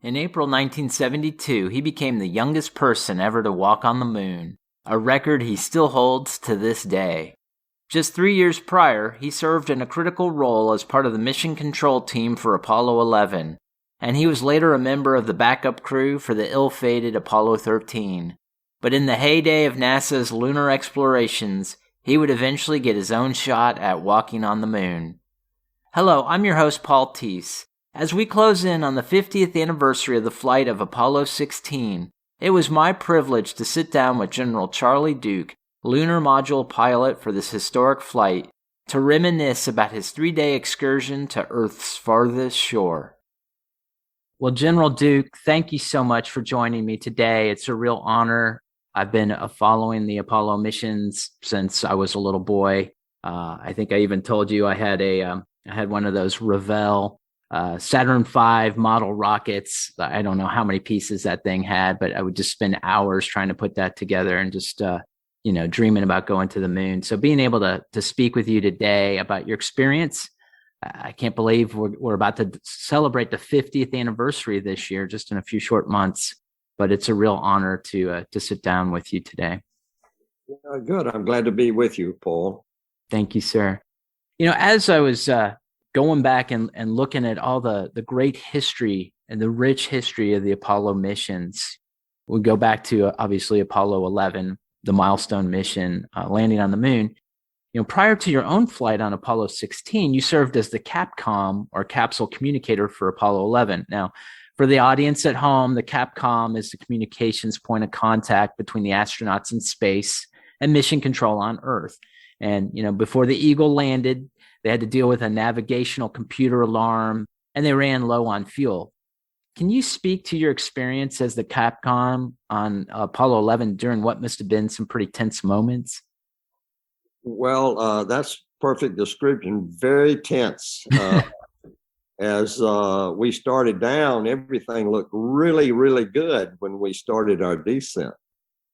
In April 1972, he became the youngest person ever to walk on the moon, a record he still holds to this day. Just 3 years prior, he served in a critical role as part of the mission control team for Apollo 11, and he was later a member of the backup crew for the ill-fated Apollo 13. But in the heyday of NASA's lunar explorations, he would eventually get his own shot at walking on the moon. Hello, I'm your host, Paul Teese. As we close in on the 50th anniversary of the flight of Apollo 16, it was my privilege to sit down with General Charlie Duke, lunar module pilot for this historic flight, to reminisce about his 3-day excursion to Earth's farthest shore. Well, General Duke, thank you so much for joining me today. It's a real honor. I've been following the Apollo missions since I was a little boy. I think I even told you I had one of those Revell Saturn V model rockets. I don't know how many pieces that thing had, but I would just spend hours trying to put that together and just, dreaming about going to the moon. So being able to speak with you today about your experience, I can't believe we're about to celebrate the 50th anniversary this year, just in a few short months, but it's a real honor to sit down with you today. Good. I'm glad to be with you, Paul. Thank you, sir. As I was going back and looking at all the great history and the rich history of the Apollo missions, we go back to obviously Apollo 11, the milestone mission, landing on the moon. Prior to your own flight on Apollo 16, you served as the CAPCOM or capsule communicator for Apollo 11. Now, for the audience at home, the CAPCOM is the communications point of contact between the astronauts in space and mission control on Earth. And, before the Eagle landed, they had to deal with a navigational computer alarm, and they ran low on fuel. Can you speak to your experience as the CAPCOM on Apollo 11 during what must have been some pretty tense moments? Well, that's perfect description. Very tense. As we started down, everything looked really, really good when we started our descent.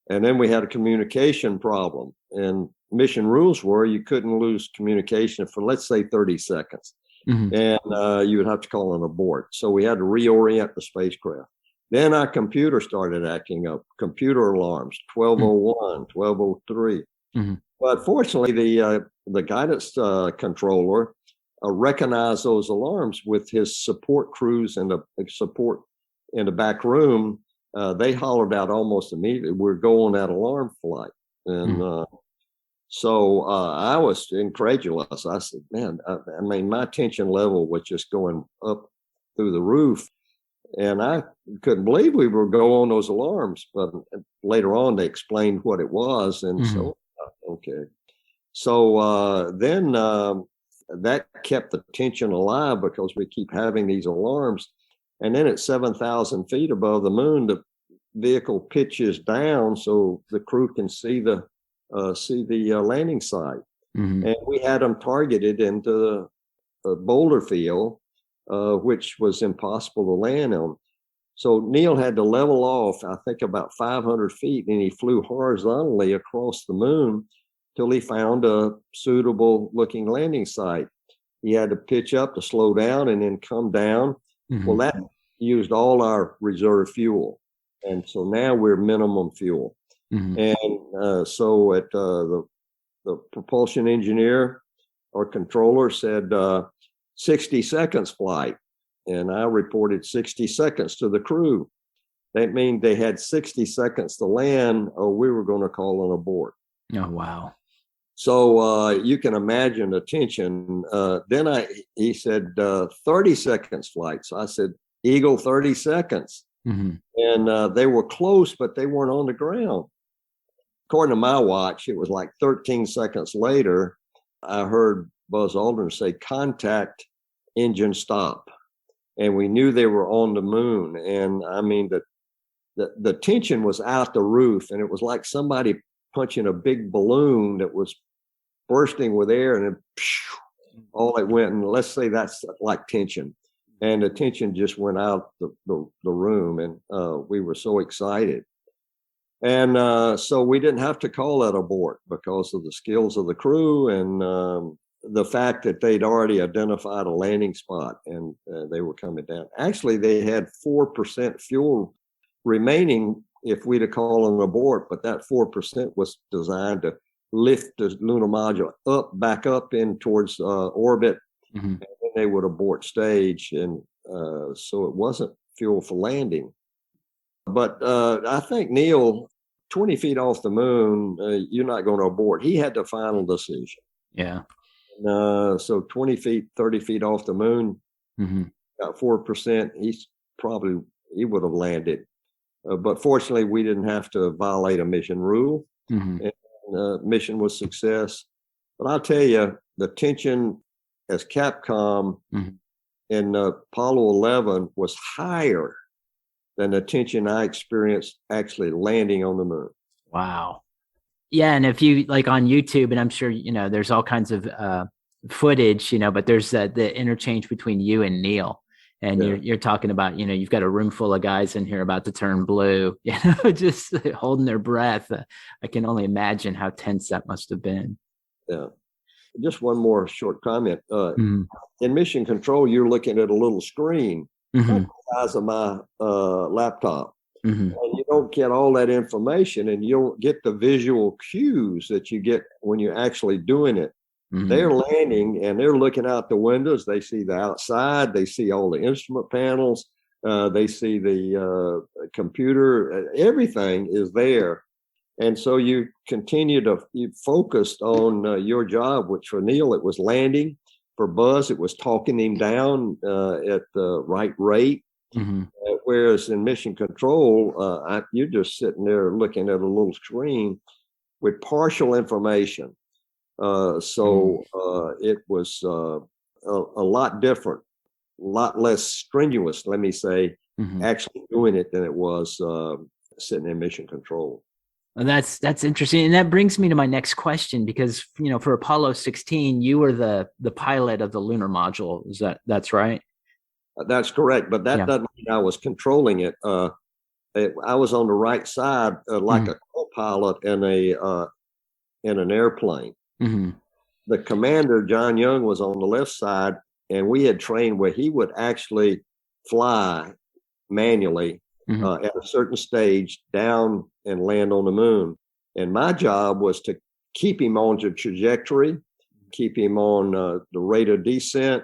And then we had a communication problem. And mission rules were you couldn't lose communication for, let's say, 30 seconds. Mm-hmm. And you would have to call an abort. So we had to reorient the spacecraft. Then our computer started acting up, computer alarms, 1201, 1203. Mm-hmm. But fortunately, the guidance controller recognized those alarms with his support crews and the support in the back room. They hollered out almost immediately, "We're going that alarm flight." And so I was incredulous. I said, man, my tension level was just going up through the roof. And I couldn't believe we were going on those alarms. But later on, they explained what it was. And so, okay. So then that kept the tension alive because we keep having these alarms. And then at 7,000 feet above the moon, the vehicle pitches down so the crew can see the landing site. Mm-hmm. And we had them targeted into the boulder field, which was impossible to land on. So Neil had to level off, I think, about 500 feet, and he flew horizontally across the moon till he found a suitable looking landing site. He had to pitch up to slow down and then come down. Mm-hmm. Well, that used all our reserve fuel. And so now we're minimum fuel. Mm-hmm. And so at the propulsion engineer or controller said 60 seconds flight. And I reported 60 seconds to the crew. That means they had 60 seconds to land or we were going to call an abort. Oh, wow. So you can imagine the tension. Then he said 30 seconds flight. So I said, Eagle 30 seconds. Mm-hmm. And they were close, but they weren't on the ground. According to my watch, it was like 13 seconds later, I heard Buzz Aldrin say, contact, engine stop. And we knew they were on the moon. And I mean, the tension was out the roof, and it was like somebody punching a big balloon that was bursting with air, and then all it went. And let's say that's like tension. And the tension just went out the room, and we were so excited. And so we didn't have to call that abort because of the skills of the crew and the fact that they'd already identified a landing spot and they were coming down. Actually, they had 4% fuel remaining if we'd have called an abort, but that 4% was designed to lift the lunar module back up in towards orbit, and then they would abort stage, and so it wasn't fuel for landing. But I think Neil, 20 feet off the moon, you're not going to abort. He had the final decision. Yeah. So 20 feet, 30 feet off the moon, about 4%, he would have landed. But fortunately, we didn't have to violate a mission rule. And mission was success. But I'll tell you, the tension as CAPCOM in Apollo 11 was higher than the tension I experienced actually landing on the moon. Wow. Yeah. And if you like on YouTube, and I'm sure, there's all kinds of footage, but there's the interchange between you and Neil. And you're talking about, you've got a room full of guys in here about to turn blue, just holding their breath. I can only imagine how tense that must have been. Yeah. Just one more short comment. In mission control, you're looking at a little screen, about the size of my laptop. And you don't get all that information, and you don't get the visual cues that you get when you're actually doing it. They're landing and they're looking out the windows. They see the outside. They see all the instrument panels. They see the computer. Everything is there. And so you focused on your job, which for Neil, it was landing. For Buzz, it was talking him down at the right rate. Whereas in mission control, you're just sitting there looking at a little screen with partial information. So it was a lot different, a lot less strenuous, let me say, actually doing it than it was sitting in mission control. Well, that's interesting. And that brings me to my next question, because, for Apollo 16, you were the pilot of the lunar module. That's right? That's correct. But that doesn't mean I was controlling it. I was on the right side, like a co-pilot in an airplane. The commander, John Young, was on the left side, and we had trained where he would actually fly manually at a certain stage down and land on the moon. And my job was to keep him on the trajectory, keep him on the rate of descent,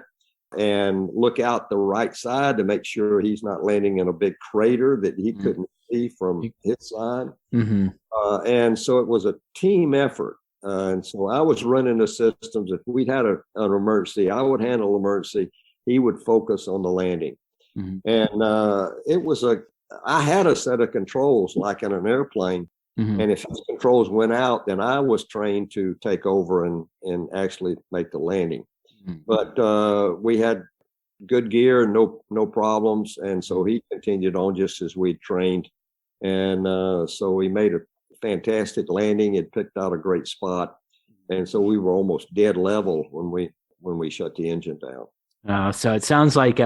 and look out the right side to make sure he's not landing in a big crater that he couldn't see from his side. And so it was a team effort. And so I was running the systems. If we'd had an emergency, I would handle emergency. He would focus on the landing. And I had a set of controls like in an airplane. And if his controls went out, then I was trained to take over and actually make the landing. But we had good gear, no problems. And so he continued on just as we trained. And so we made a fantastic landing. It picked out a great spot. And so we were almost dead level when we shut the engine down. So it sounds like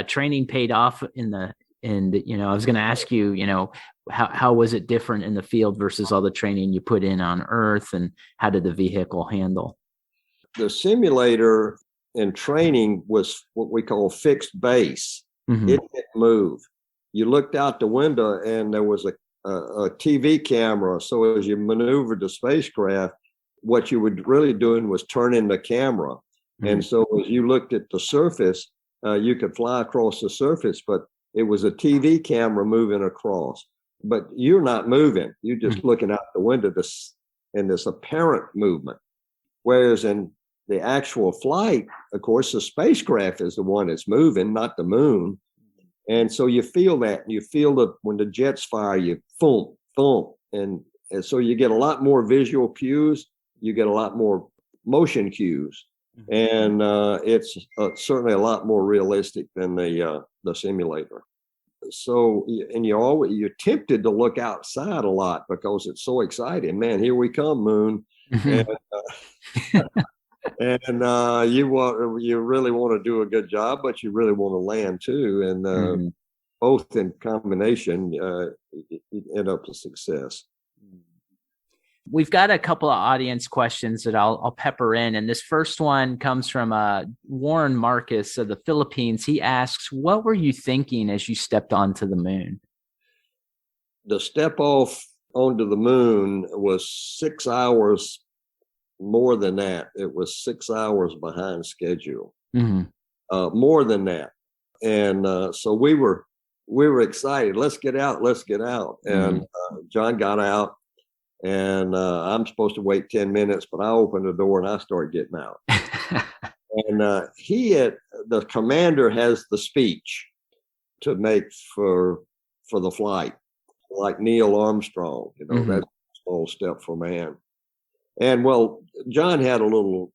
training paid off I was going to ask you, how was it different in the field versus all the training you put in on Earth, and how did the vehicle handle? The simulator in training was what we call fixed base. It didn't move. You looked out the window and there was a TV camera. So as you maneuvered the spacecraft, what you were really doing was turning the camera. And so as you looked at the surface, you could fly across the surface, but it was a TV camera moving across. But you're not moving. You're just looking out the window in this apparent movement. Whereas in the actual flight, of course, the spacecraft is the one that's moving, not the moon. And so you feel that. You feel that when the jets fire, you boom, boom. And so you get a lot more visual cues. You get a lot more motion cues. And it's certainly a lot more realistic than the simulator. So, and you're tempted to look outside a lot because it's so exciting. Man, here we come, moon. And you really want to do a good job, but you really want to land too. And both in combination end up a success. We've got a couple of audience questions that I'll pepper in. And this first one comes from Warren Marcus of the Philippines. He asks, what were you thinking as you stepped onto the moon? The step off onto the moon was 6 hours more than that. It was 6 hours behind schedule, more than that. And so we were excited. Let's get out. And John got out, and I'm supposed to wait 10 minutes, but I opened the door and I started getting out. And the commander has the speech to make for the flight, like Neil Armstrong, that's a small step for man. And well, John had a little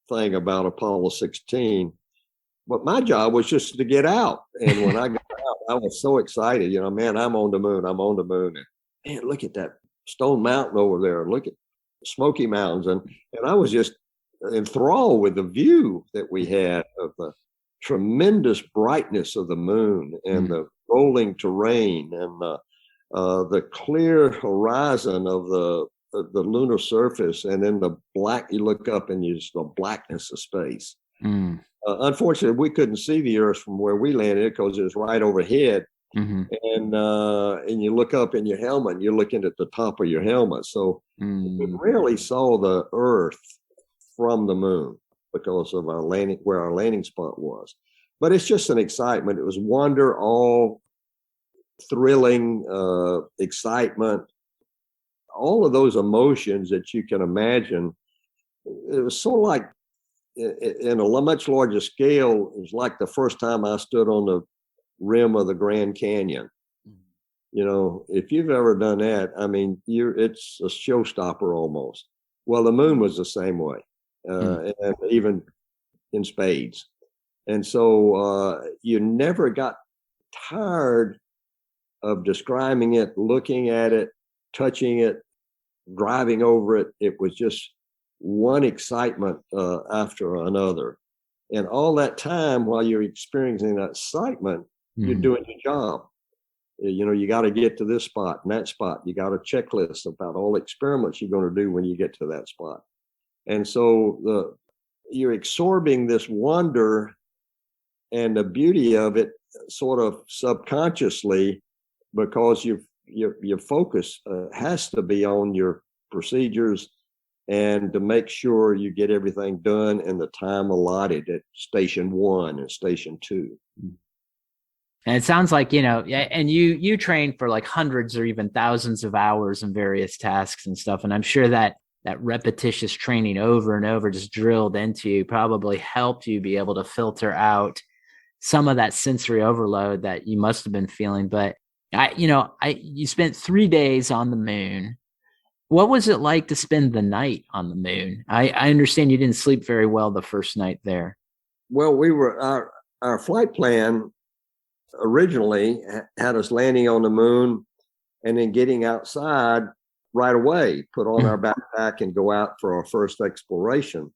thing about Apollo 16, but my job was just to get out. And when I got out, I was so excited, man, I'm on the moon. And man, look at that Stone Mountain over there. Look at Smoky Mountains. And I was just enthralled with the view that we had of the tremendous brightness of the moon and the rolling terrain and the clear horizon of the lunar surface, and then the black, you look up and you just the blackness of space. Unfortunately, we couldn't see the Earth from where we landed because it was right overhead. And you look up in your helmet and you're looking at the top of your helmet. So we rarely saw the Earth from the moon because of where our landing spot was. But it's just an excitement. It was wonder, awe, thrilling, excitement, all of those emotions that you can imagine. It was sort of like, in a much larger scale, it was like the first time I stood on the rim of the Grand Canyon. If you've ever done that, I mean, it's a showstopper almost. Well, the moon was the same way, and even in spades. And so you never got tired of describing it, looking at it, touching it, driving over it. It was just one excitement after another. And all that time while you're experiencing that excitement, you're doing your job. You got to get to this spot and that spot. You got a checklist about all the experiments you're going to do when you get to that spot. And so you're absorbing this wonder and the beauty of it sort of subconsciously, because your focus has to be on your procedures and to make sure you get everything done in the time allotted at Station 1 and Station 2. And it sounds like, and you train for like hundreds or even thousands of hours in various tasks and stuff. And I'm sure that repetitious training over and over, just drilled into you, probably helped you be able to filter out some of that sensory overload that you must have been feeling. But you spent 3 days on the moon. What was it like to spend the night on the moon? I understand you didn't sleep very well the first night there. Well, our flight plan originally had us landing on the moon and then getting outside right away, put on our backpack and go out for our first exploration.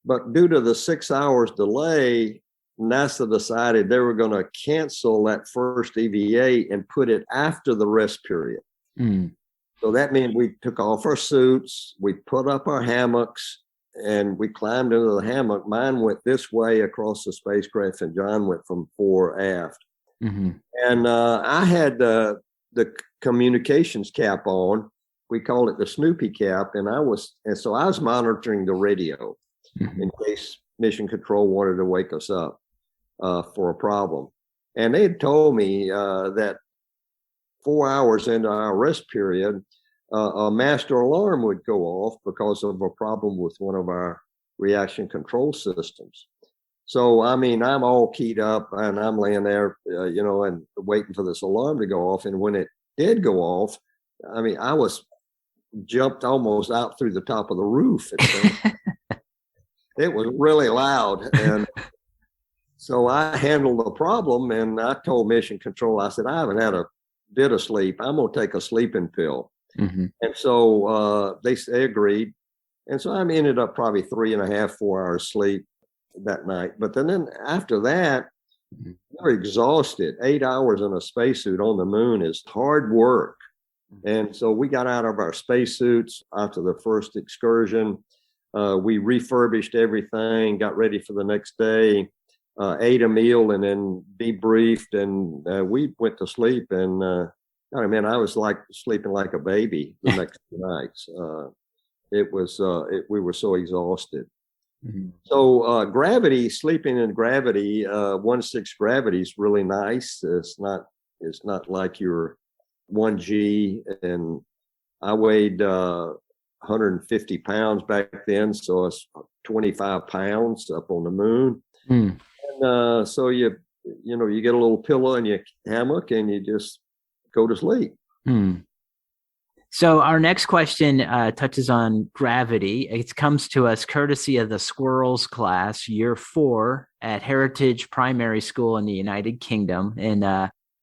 But due to the 6 hours delay, NASA decided they were going to cancel that first EVA and put it after the rest period. So that meant we took off our suits, we put up our hammocks, and we climbed into the hammock. Mine went this way across the spacecraft, and John went from fore aft. And I had the communications cap on. We called it the Snoopy cap, and so I was monitoring the radio in case Mission Control wanted to wake us up for a problem. And they had told me that 4 hours into our rest period, a master alarm would go off because of a problem with one of our reaction control systems. So, I mean, I'm all keyed up and I'm laying there, and waiting for this alarm to go off. And when it did go off, I mean, I was jumped almost out through the top of the roof. It was really loud. And so I handled the problem, and I told Mission Control, I said, I haven't had a bit of sleep. I'm going to take a sleeping pill. And so they agreed. And so I ended up probably 3.5, 4 hours sleep that night. But then after that, you're exhausted. 8 hours in a spacesuit on the moon is hard work. And so we got out of our spacesuits after the first excursion. We refurbished everything, got ready for the next day, ate a meal, and then debriefed. And we went to sleep. And I mean, I was like sleeping like a baby the next two nights. We were so exhausted. Mm-hmm. So gravity, sleeping in gravity, 1/6 gravity is really nice. It's not like your 1G, and I weighed 150 pounds back then, so it's 25 pounds up on the moon. And so you get a little pillow and you hammock and you just go to sleep. So our next question touches on gravity. It comes to us courtesy of the Squirrels class, year 4 at Heritage Primary School in the United Kingdom. And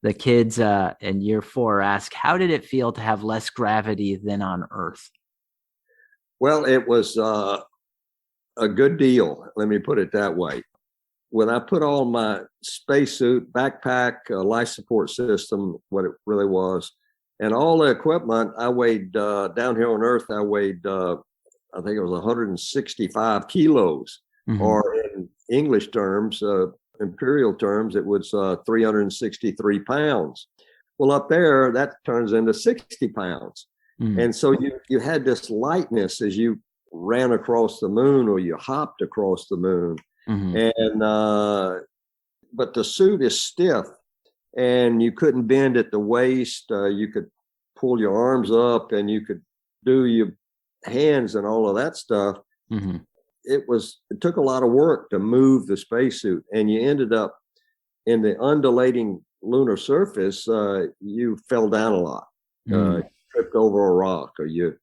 the kids in year 4 ask, how did it feel to have less gravity than on Earth? Well, it was a good deal. Let me put it that way. When I put on my spacesuit, backpack, life support system, what it really was, and all the equipment, I weighed, down here on Earth, I weighed, I think it was 165 kilos, or in English terms, imperial terms, it was 363 pounds. Well, up there, that turns into 60 pounds. And so you had this lightness as you ran across the moon or you hopped across the moon. And but the suit is stiff, and you couldn't bend at the waist. You could pull your arms up, and you could do your hands and all of that stuff. It took a lot of work to move the spacesuit, and you ended up in the undulating lunar surface. You fell down a lot, tripped over a rock, or you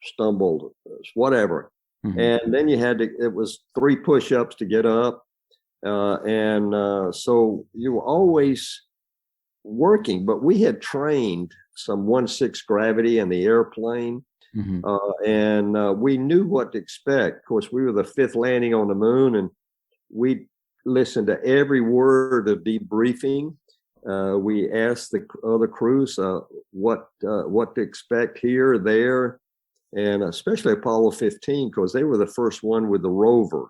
stumbled, whatever. And then it was 3 push-ups to get up. So you were always working, but we had trained some 1/6 gravity in the airplane. And we knew what to expect. Of course, we were the 5th landing on the moon, and we listened to every word of debriefing. We asked the other crews what to expect here or there, and especially Apollo 15, because they were the first one with the rover.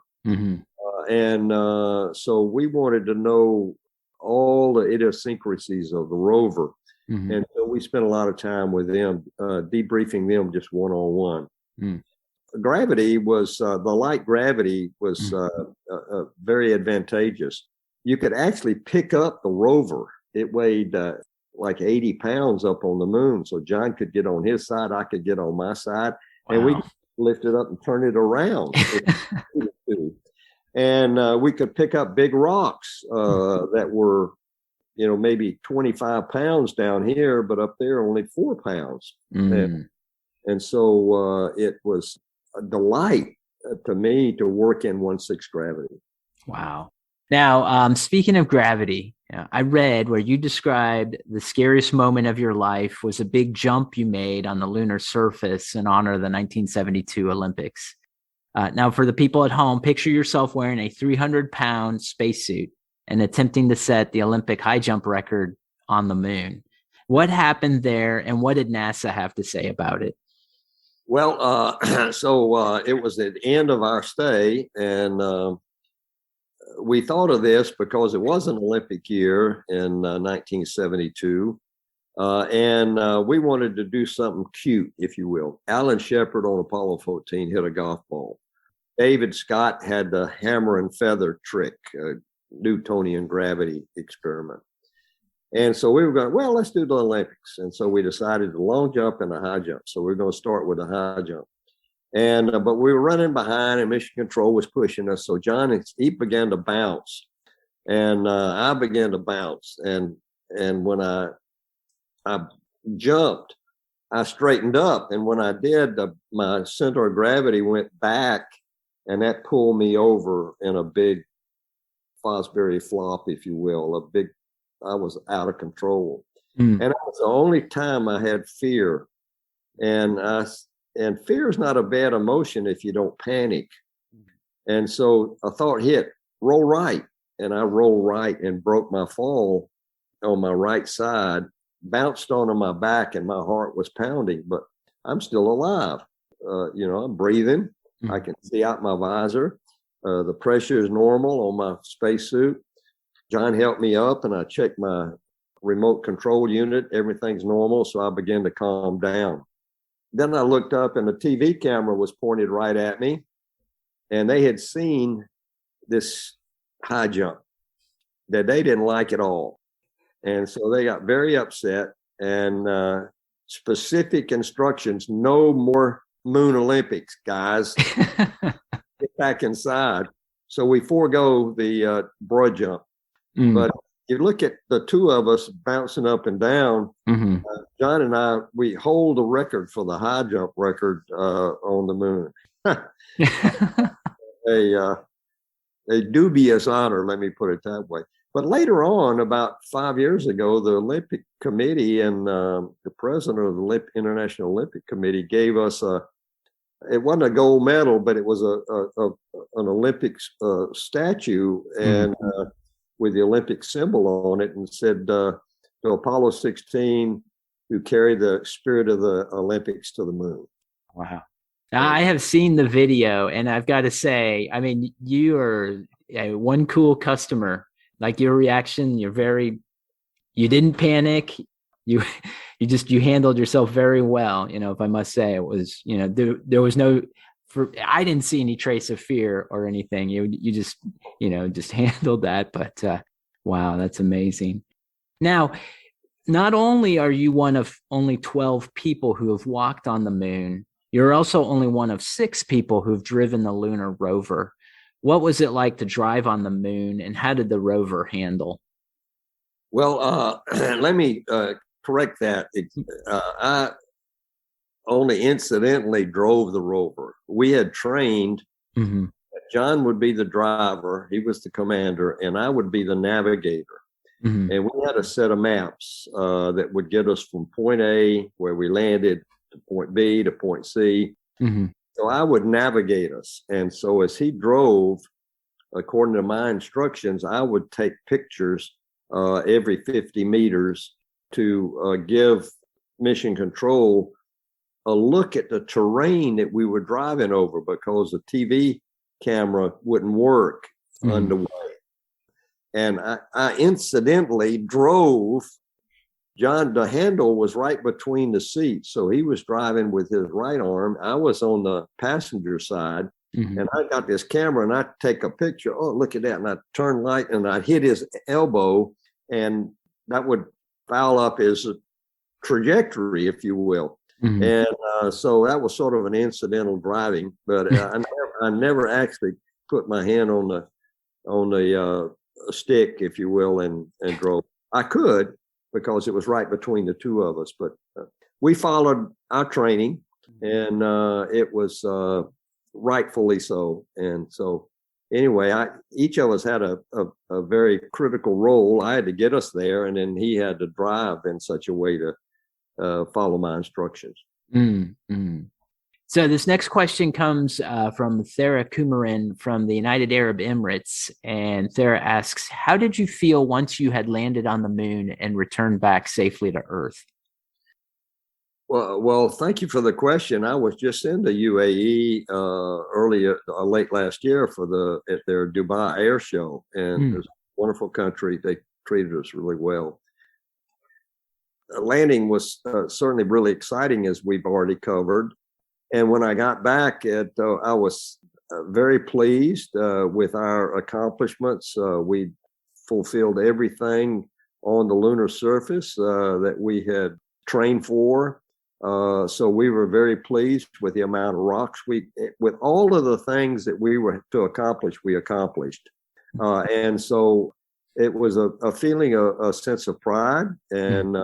So we wanted to know all the idiosyncrasies of the rover. And so we spent a lot of time with them, debriefing them just one-on-one. Gravity was, the light gravity was very advantageous. You could actually pick up the rover. It weighed like 80 pounds up on the moon. So John could get on his side, I could get on my side, and we could lift it up and turn it around. And we could pick up big rocks that were, maybe 25 pounds down here, but up there only 4 pounds. And so it was a delight to me to work in 1/6 gravity. Wow. Now, speaking of gravity, I read where you described the scariest moment of your life was a big jump you made on the lunar surface in honor of the 1972 Olympics. Now, for the people at home, picture yourself wearing a 300-pound spacesuit and attempting to set the Olympic high jump record on the moon. What happened there, and what did NASA have to say about it? Well, so it was at the end of our stay, and we thought of this because it was an Olympic year in 1972, and we wanted to do something cute, if you will. Alan Shepard on Apollo 14 hit a golf ball. David Scott had the hammer and feather trick, Newtonian gravity experiment. And so we were going, well, let's do the Olympics. And so we decided the long jump and the high jump. So we're going to start with the high jump. And but we were running behind, and Mission Control was pushing us. So John, he began to bounce, and I began to bounce. And when I jumped, I straightened up. And when I did, my center of gravity went back, and that pulled me over in a big Fosbury flop, if you will. I was out of control. And that was the only time I had fear. And fear is not a bad emotion if you don't panic. And so a thought hit, roll right. And I rolled right and broke my fall on my right side bounced onto my back and my heart was pounding, but I'm still alive. I'm breathing. I can see out my visor. The pressure is normal on my spacesuit. John helped me up and I checked my remote control unit. Everything's normal. So I began to calm down. Then I looked up and the TV camera was pointed right at me. And they had seen this high jump that they didn't like at all. And so they got very upset and specific instructions, no more Moon Olympics, guys. Get back inside. So we forego the broad jump. But you look at the two of us bouncing up and down, John and I, we hold the record for the high jump record on the moon. A dubious honor, let me put it that way. But later on, about 5 years ago, the Olympic Committee and the president of the International Olympic Committee gave us it wasn't a gold medal, but it was an Olympic statue and with the Olympic symbol on it, and said to Apollo 16, who carried the spirit of the Olympics to the moon. Wow. I have seen the video, and I've got to say, I mean, you are one cool customer. Like your reaction, you didn't panic. You handled yourself very well. If I must say, it was, there was I didn't see any trace of fear or anything. You just handled that. But wow, that's amazing. Now, not only are you one of only 12 people who have walked on the moon, you're also only one of 6 people who've driven the lunar rover. What was it like to drive on the moon, and how did the rover handle? Well, let me correct that. I only incidentally drove the rover. We had trained. John would be the driver. He was the commander, and I would be the navigator. And we had a set of maps that would get us from point A, where we landed, to point B, to point C. So I would navigate us. And so as he drove, according to my instructions, I would take pictures every 50 meters to give mission control a look at the terrain that we were driving over, because the TV camera wouldn't work underway. And I incidentally drove. John, the handle was right between the seats. So he was driving with his right arm. I was on the passenger side. And I got this camera and I take a picture. Oh, look at that. And I turn light and I hit his elbow, and that would foul up his trajectory, if you will. And so that was sort of an incidental driving, but I never actually put my hand on the stick, if you will, and drove. I could, because it was right between the two of us, but we followed our training, and it was rightfully so. And so anyway, each of us had a very critical role. I had to get us there, and then he had to drive in such a way to follow my instructions. So this next question comes from Thera Kumaran from the United Arab Emirates. And Thera asks, how did you feel once you had landed on the moon and returned back safely to Earth? Well, thank you for the question. I was just in the UAE late last year at their Dubai Air Show, and it's a wonderful country. They treated us really well. Landing was certainly really exciting, as we've already covered. And when I got back, I was very pleased with our accomplishments. We fulfilled everything on the lunar surface that we had trained for. So we were very pleased with the amount of rocks with all of the things that we were to accomplish, we accomplished. And so it was a feeling, a sense of pride and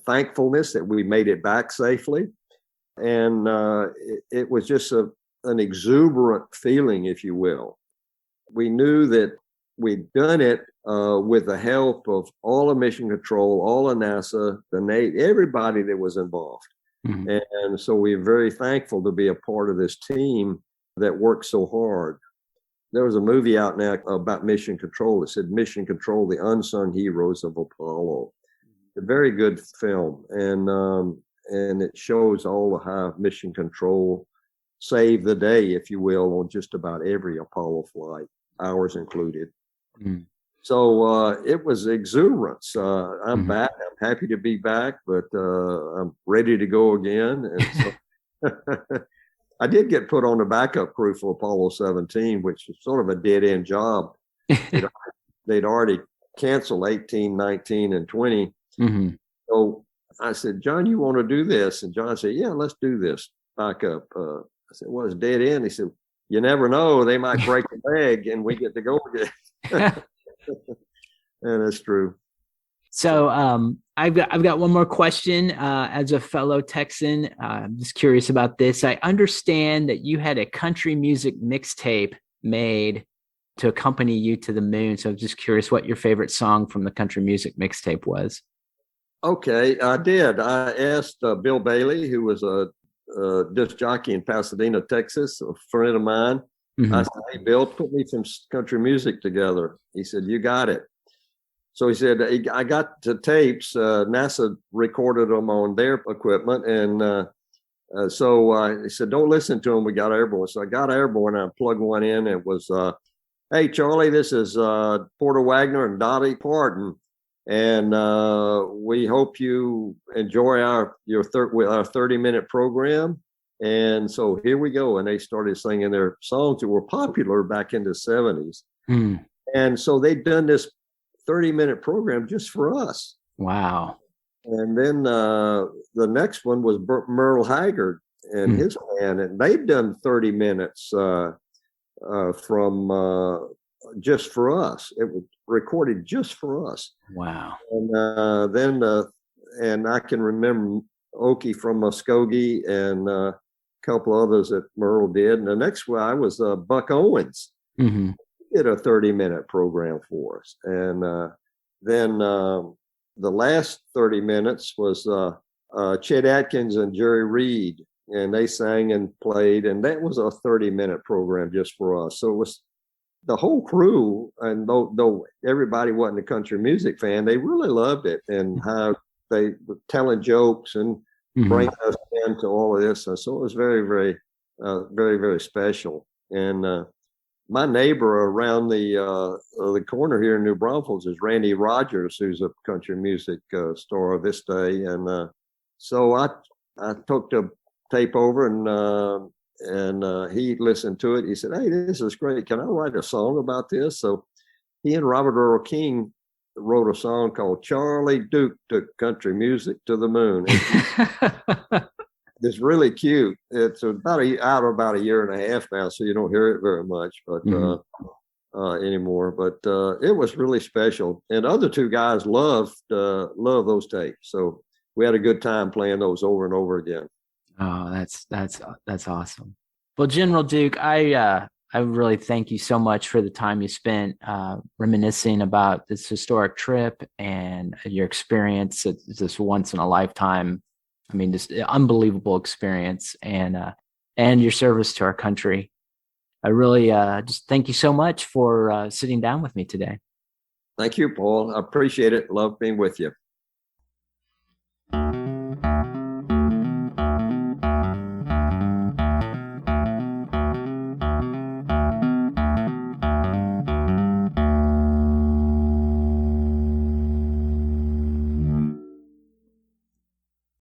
thankfulness that we made it back safely. And it was just an exuberant feeling, if you will. We knew that we'd done it with the help of all of Mission Control, all of NASA, the Navy, everybody that was involved. And so we're very thankful to be a part of this team that worked so hard. There was a movie out now about Mission Control that said Mission Control, the unsung heroes of Apollo. a very good film, and it shows all how mission control saved the day, if you will, on just about every Apollo flight, ours included. Mm. So it was exuberance. I'm back. I'm happy to be back, but I'm ready to go again. And so I did get put on the backup crew for Apollo 17, which was sort of a dead-end job. They'd already canceled 18, 19, and 20. Mm-hmm. So I said, John, you want to do this? And John said, yeah, let's do this backup. I said, well, it's dead end. He said, you never know. They might break a leg and we get to go again. And that's true. So I've got one more question. As a fellow Texan, I'm just curious about this. I understand that you had a country music mixtape made to accompany you to the moon. So I'm just curious what your favorite song from the country music mixtape was. Okay, I did. I asked Bill Bailey, who was a disc jockey in Pasadena, Texas, a friend of mine. Mm-hmm. I said, hey, Bill, put me some country music together. He said, you got it. So he said, I got the tapes. NASA recorded them on their equipment. And so he said, don't listen to them. We got airborne. So I got airborne and I plugged one in. It was, hey, Charlie, this is Porter Wagner and Dolly Parton. And we hope you enjoy our 30-minute program. And so here we go. And they started singing their songs that were popular back in the 70s. Mm. And so they'd done this 30-minute program just for us. Wow. And then the next one was Merle Haggard and his band. And they've done 30 minutes from just for us. It was recorded just for us. Wow. And then and I can remember Okie from Muskogee and a couple others that Merle did. And the next one I was Buck Owens. Mm-hmm. He did a 30-minute program for us. And then the last 30 minutes was Chet Atkins and Jerry Reed. And they sang and played. And that was a 30-minute program just for us. So it was the whole crew, and though everybody wasn't a country music fan, they really loved it and how they were telling jokes and bringing us into all of this. And so it was very, very, very, very special. And my neighbor around the corner here in New Braunfels is Randy Rogers, who's a country music star of this day. And so I took the tape over and he listened to it. He said, hey, this is great. Can I write a song about this? So he and Robert Earl King wrote a song called Charlie Duke Took Country Music to the Moon. It's really cute. It's about a year and a half now, so you don't hear it very much but anymore. But it was really special. And other two guys loved those tapes. So we had a good time playing those over and over again. Oh, that's awesome. Well, General Duke, I really thank you so much for the time you spent reminiscing about this historic trip and your experience. It's this once in a lifetime. I mean, just unbelievable experience and your service to our country. I really just thank you so much for sitting down with me today. Thank you, Paul. I appreciate it. Love being with you.